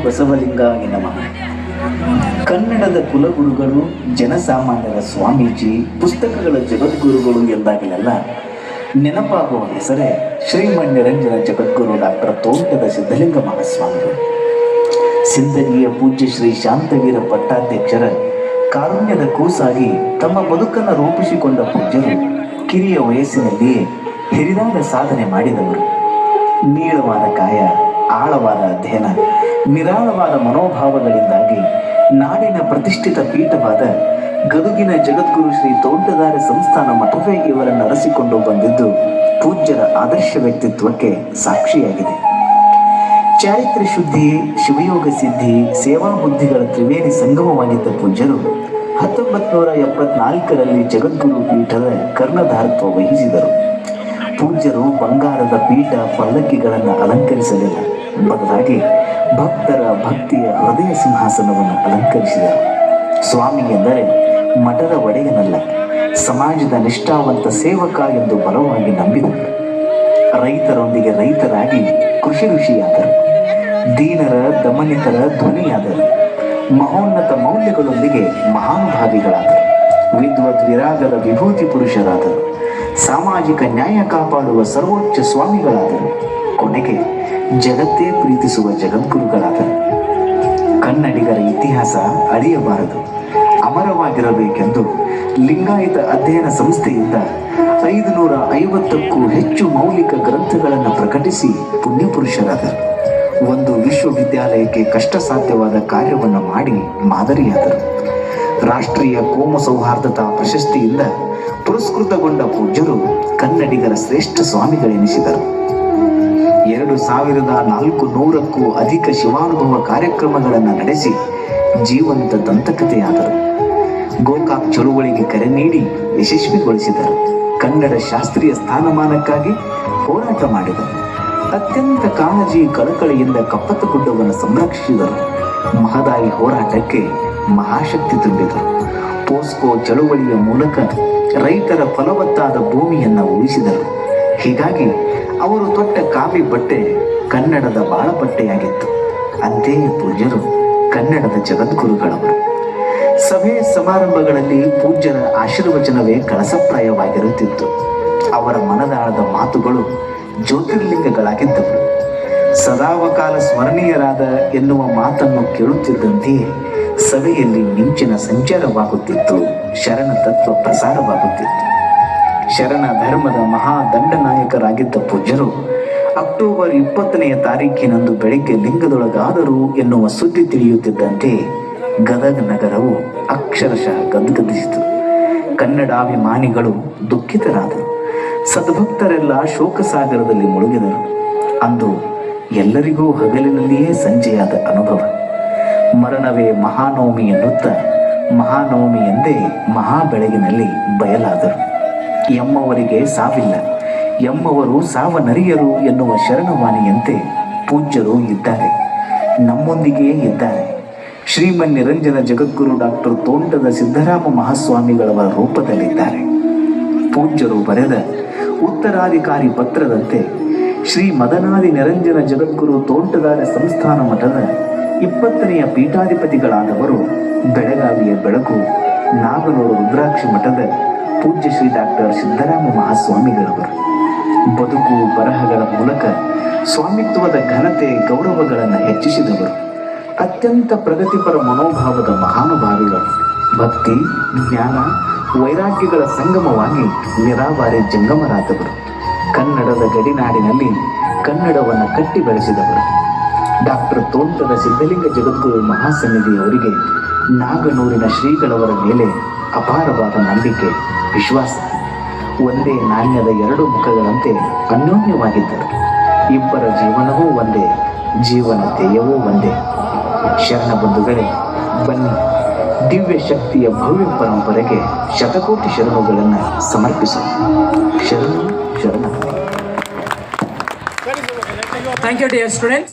ಬಸವಲಿಂಗಾಯ ನಮಃ. ಕನ್ನಡದ ಕುಲಗುರುಗಳು, ಜನಸಾಮಾನ್ಯರ ಸ್ವಾಮೀಜಿ, ಪುಸ್ತಕಗಳ ಜಗದ್ಗುರುಗಳು ಎಂದಾಗಲೆಲ್ಲ ನೆನಪಾಗುವ ಹೆಸರೇ ಶ್ರೀಮನ್ನಿರಂಜನ ಜಗದ್ಗುರು ಡಾಕ್ಟರ್ ತೋಂಟದ ಸಿದ್ಧಲಿಂಗ ಮಹಾಸ್ವಾಮಿಗಳು. ಸಿಂದಗಿಯ ಪೂಜ್ಯ ಶ್ರೀ ಶಾಂತವೀರ ಪಟ್ಟಾಧ್ಯಕ್ಷರ ಕಾರುಣ್ಯದ ಕೂಸಾಗಿ ತಮ್ಮ ಬದುಕನ್ನು ರೂಪಿಸಿಕೊಂಡ ಪೂಜ್ಯರು ಕಿರಿಯ ವಯಸ್ಸಿನಲ್ಲಿಯೇ ಹಿರಿದಾದ ಸಾಧನೆ ಮಾಡಿದವರು. ನೀಳವಾದ ಕಾಯ, ಆಳವಾದ ಅಧ್ಯಯನ, ನಿರಾಳವಾದ ಮನೋಭಾವಗಳಿಂದಾಗಿ ನಾಡಿನ ಪ್ರತಿಷ್ಠಿತ ಪೀಠವಾದ ಗದುಗಿನ ಜಗದ್ಗುರು ಶ್ರೀ ತೋಂಟದಾರ್ಯ ಸಂಸ್ಥಾನ ಮಠವೇ ಇವರನ್ನು ಅರಸಿಕೊಂಡು ಬಂದಿದ್ದು ಪೂಜ್ಯರ ಆದರ್ಶ ವ್ಯಕ್ತಿತ್ವಕ್ಕೆ ಸಾಕ್ಷಿಯಾಗಿದೆ. ಚಾರಿತ್ರ್ಯ ಶುದ್ಧಿ, ಶಿವಯೋಗ ಸಿದ್ಧಿ, ಸೇವಾ ಬುದ್ಧಿಗಳ ತ್ರಿವೇಣಿ ಸಂಗಮವಾಗಿದ್ದ ಪೂಜ್ಯರು 1974ರಲ್ಲಿ ಜಗದ್ಗುರು ಪೀಠದ ಕರ್ಣಧಾರತ್ವ ವಹಿಸಿದರು. ಪೂಜ್ಯರು ಬಂಗಾರದ ಪೀಠ ಪಲ್ಲಕ್ಕಿಗಳನ್ನು ಅಲಂಕರಿಸಲಿಲ್ಲ, ಬದಲಾಗಿ ಭಕ್ತರ ಭಕ್ತಿಯ ಹೃದಯ ಸಿಂಹಾಸನವನ್ನು ಅಲಂಕರಿಸಿದರು. ಸ್ವಾಮಿ ಎಂದರೆ ಮಠದ ಒಡೆಯನಲ್ಲ, ಸಮಾಜದ ನಿಷ್ಠಾವಂತ ಸೇವಕ ಎಂದು ಬಲವಾಗಿ ನಂಬಿದರು. ರೈತರೊಂದಿಗೆ ರೈತರಾಗಿ ಕೃಷಿ ಋಷಿಯಾದರು. ದೀನರ ದಮನಿತರ ಧ್ವನಿಯಾದರು. ಮಹೋನ್ನತ ಮೌಲ್ಯಗಳೊಂದಿಗೆ ಮಹಾನುಭಾವಿಗಳಾದರು. ವಿದ್ವತ್ ವಿರಾಗದ ವಿಭೂತಿ ಪುರುಷರಾದರು. ಸಾಮಾಜಿಕ ನ್ಯಾಯ ಕಾಪಾಡುವ ಸರ್ವೋಚ್ಚ ಸ್ವಾಮಿಗಳಾದರು. ಕೊನೆಗೆ ಜಗತ್ತೇ ಪ್ರೀತಿಸುವ ಜಗದ್ಗುರುಗಳಾದರು. ಕನ್ನಡಿಗರ ಇತಿಹಾಸ ಅಳಿಯಬಾರದು, ಅಮರವಾಗಿರಬೇಕೆಂದು ಲಿಂಗಾಯತ ಅಧ್ಯಯನ ಸಂಸ್ಥೆಯಿಂದ 550ಕ್ಕೂ ಹೆಚ್ಚು ಮೌಲಿಕ ಗ್ರಂಥಗಳನ್ನು ಪ್ರಕಟಿಸಿ ಪುಣ್ಯಪುರುಷರಾದರು. ಒಂದು ವಿಶ್ವವಿದ್ಯಾಲಯಕ್ಕೆ ಕಷ್ಟ ಸಾಧ್ಯವಾದ ಕಾರ್ಯವನ್ನು ಮಾಡಿ ಮಾದರಿಯಾದರು. ರಾಷ್ಟ್ರೀಯ ಕೋಮು ಸೌಹಾರ್ದತಾ ಪ್ರಶಸ್ತಿಯಿಂದ ಪುರಸ್ಕೃತಗೊಂಡ ಪೂಜ್ಯರು ಕನ್ನಡಿಗರ ಶ್ರೇಷ್ಠ ಸ್ವಾಮಿಗಳೆನಿಸಿದರು. 2400ಕ್ಕೂ ಅಧಿಕ ಶಿವಾನುಭವ ಕಾರ್ಯಕ್ರಮಗಳನ್ನು ನಡೆಸಿ ಜೀವಂತ ದಂತಕಥೆಯಾದರು. ಗೋಕಾಕ್ ಚಳುವಳಿಗೆ ಕರೆ ನೀಡಿ ಯಶಸ್ವಿಗೊಳಿಸಿದರು. ಕನ್ನಡ ಶಾಸ್ತ್ರೀಯ ಸ್ಥಾನಮಾನಕ್ಕಾಗಿ ಹೋರಾಟ ಮಾಡಿದರು. ಅತ್ಯಂತ ಕಾಳಜಿ ಕಳಕಳಿಯಿಂದ ಕಪ್ಪತ್ತಗುಡ್ಡವನ್ನು ಸಂರಕ್ಷಿಸಿದರು. ಮಹದಾಯಿ ಹೋರಾಟಕ್ಕೆ ಮಹಾಶಕ್ತಿ ತುಂಬಿದರು. ಪೋಸ್ಕೋ ಚಳುವಳಿಯ ಮೂಲಕ ರೈತರ ಫಲವತ್ತಾದ ಭೂಮಿಯನ್ನು ಉಳಿಸಿದರು. ಹೀಗಾಗಿ ಅವರು ತೊಟ್ಟ ಕಾವಿ ಬಟ್ಟೆ ಕನ್ನಡದ ಬಾಳಬಟ್ಟೆಯಾಗಿತ್ತು. ಅಂತೆಯೇ ಪೂಜ್ಯರು ಕನ್ನಡದ ಜಗದ್ಗುರುಗಳವರು. ಸಭೆ ಸಮಾರಂಭಗಳಲ್ಲಿ ಪೂಜ್ಯರ ಆಶೀರ್ವಚನವೇ ಕಳಸಪ್ರಾಯವಾಗಿರುತ್ತಿತ್ತು. ಅವರ ಮನದಾಳದ ಮಾತುಗಳು ಜ್ಯೋತಿರ್ಲಿಂಗಗಳಾಗಿದ್ದವು. ಸದಾವಕಾಲ ಸ್ಮರಣೀಯರಾದ ಎನ್ನುವ ಮಾತನ್ನು ಕೇಳುತ್ತಿದ್ದಂತೆಯೇ ಸಭೆಯಲ್ಲಿ ಮಿಂಚಿನ ಸಂಚಾರವಾಗುತ್ತಿತ್ತು. ಶರಣ ತತ್ವ ಪ್ರಸಾರವಾಗುತ್ತಿತ್ತು. ಶರಣ ಧರ್ಮದ ಮಹಾದಂಡನಾಯಕರಾಗಿದ್ದ ಪೂಜ್ಯರು ಅಕ್ಟೋಬರ್ 20ನೇ ತಾರೀಖಿನಂದು ಬೆಳಗ್ಗೆ ಲಿಂಗದೊಳಗಾದರು ಎನ್ನುವ ಸುದ್ದಿ ತಿಳಿಯುತ್ತಿದ್ದಂತೆ ಗದಗ ನಗರವು ಅಕ್ಷರಶಃ ಗದ್ಗದಿಸಿತು. ಕನ್ನಡಾಭಿಮಾನಿಗಳು ದುಃಖಿತರಾದರು. ಸದ್ಭಕ್ತರೆಲ್ಲ ಶೋಕಸಾಗರದಲ್ಲಿ ಮುಳುಗಿದರು. ಅಂದು ಎಲ್ಲರಿಗೂ ಹಗಲಿನಲ್ಲಿಯೇ ಸಂಜೆಯಾದ ಅನುಭವ. ಮರಣವೇ ಮಹಾನವಮಿ ಎನ್ನುತ್ತಾ ಮಹಾನವಮಿ ಎಂದೇ ಮಹಾಬೆಳಗಿನಲ್ಲಿ ಬಯಲಾದರು. ಎಮ್ಮವರಿಗೆ ಸಾವಿಲ್ಲ, ಎಮ್ಮವರು ಸಾವನರಿಯರು ಎನ್ನುವ ಶರಣವಾಣಿಯಂತೆ ಪೂಜ್ಯರು ಇದ್ದಾರೆ, ನಮ್ಮೊಂದಿಗೆಯೇ ಇದ್ದಾರೆ. ಶ್ರೀಮನ್ನಿರಂಜನ ಜಗದ್ಗುರು ಡಾಕ್ಟರ್ ತೋಂಟದ ಸಿದ್ದರಾಮ ಮಹಾಸ್ವಾಮಿಗಳವರ ರೂಪದಲ್ಲಿದ್ದಾರೆ. ಪೂಜ್ಯರು ಬರೆದ ಉತ್ತರಾಧಿಕಾರಿ ಪತ್ರದಂತೆ ಶ್ರೀ ಮದನಾದಿ ನಿರಂಜನ ಜಗದ್ಗುರು ತೋಂಟದಾರ್ಯ ಸಂಸ್ಥಾನ ಮಠದ 20ನೆಯ ಪೀಠಾಧಿಪತಿಗಳಾದವರು ಬೆಳಗಾವಿಯ ಬೆಳಕು ನಾಗನೂರು ರುದ್ರಾಕ್ಷಿ ಮಠದ ಪೂಜ್ಯ ಶ್ರೀ ಡಾಕ್ಟರ್ ಸಿದ್ದರಾಮ ಮಹಾಸ್ವಾಮಿಗಳವರು. ಬದುಕು ಬರಹಗಳ ಮೂಲಕ ಸ್ವಾಮಿತ್ವದ ಘನತೆ ಗೌರವಗಳನ್ನು ಹೆಚ್ಚಿಸಿದವರು. ಅತ್ಯಂತ ಪ್ರಗತಿಪರ ಮನೋಭಾವದ ಮಹಾನುಭಾವಿಗಳು. ಭಕ್ತಿ, ಜ್ಞಾನ, ವೈರಾಗ್ಯಗಳ ಸಂಗಮವಾಗಿ ನಿರಾವಾರಿ ಜಂಗಮರಾದವರು. ಕನ್ನಡದ ಗಡಿನಾಡಿನಲ್ಲಿ ಕನ್ನಡವನ್ನು ಕಟ್ಟಿ ಬೆಳೆಸಿದವರು. ಡಾಕ್ಟರ್ ತೋಂಟದ ಸಿದ್ಧಲಿಂಗ ಜಗದ್ಗುರು ಮಹಾಸನ್ನಿಧಿಯವರಿಗೆ ನಾಗನೂರಿನ ಶ್ರೀಗಳವರ ಮೇಲೆ ಅಪಾರವಾದ ನಂಬಿಕೆ, ವಿಶ್ವಾಸ. ಒಂದೇ ನಾಣ್ಯದ ಎರಡು ಮುಖಗಳಂತೆ ಅನ್ಯೋನ್ಯವಾಗಿದ್ದರು. ಇಬ್ಬರ ಜೀವನವೂ ಒಂದೇ, ಜೀವನ ಧ್ಯೇಯವೂ ಒಂದೇ. ಶರಣ ಬಂಧುಗಳೇ, ಬನ್ನಿ ದಿವ್ಯ ಶಕ್ತಿಯ ಭವ್ಯ ಪರಂಪರೆಗೆ ಶತಕೋಟಿ ಶರಣುಗಳನ್ನು ಸಮರ್ಪಿಸೋಣ. ಶರಣ ಶರಣ. Thank you, dear students.